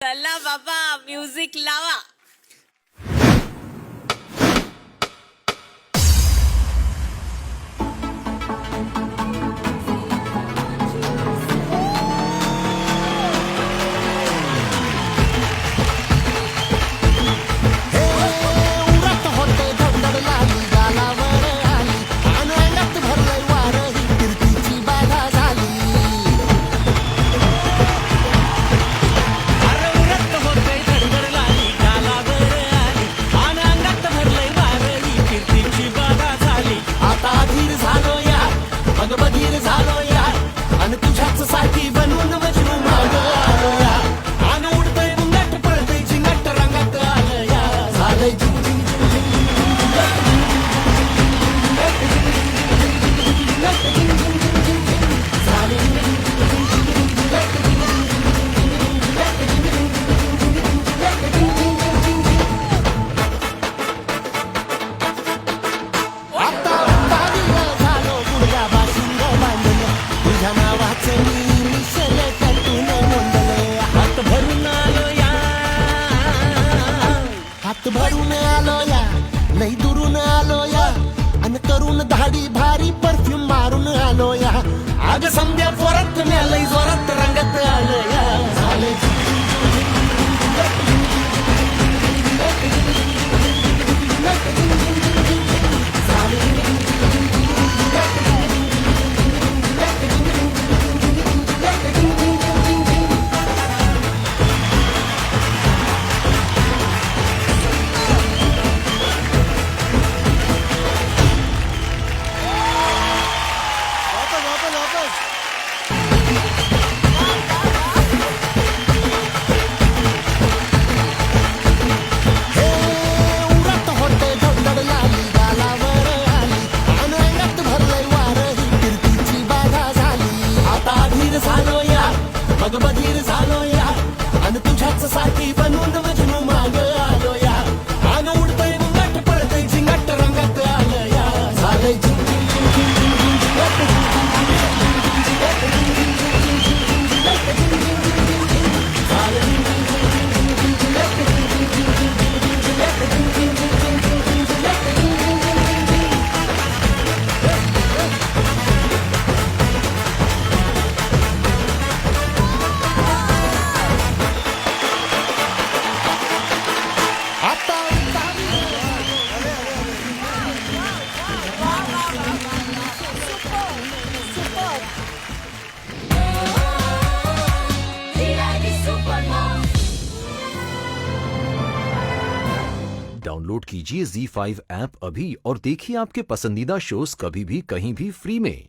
चला बाबा म्युझिक लावा. भरून आलो या लई दुरून आलो या अन करून धाडी भारी परफ्यूम मारून आलो या आग समध्या पोरात लई जोरात रंगत आलो या झाले मग बधीर झालो या आणि तुझ्याच साठी बनवून मजनू माग आलो या आन उडतय मुंगट पळतय झिंगट रंगात आलं या झालंय झिंग झिंग झिंग झिंग झिंग डाउनलोड कीजिए ZEE5 ऐप अभी और देखिए आपके पसंदीदा शोज कभी भी कहीं भी फ्री में.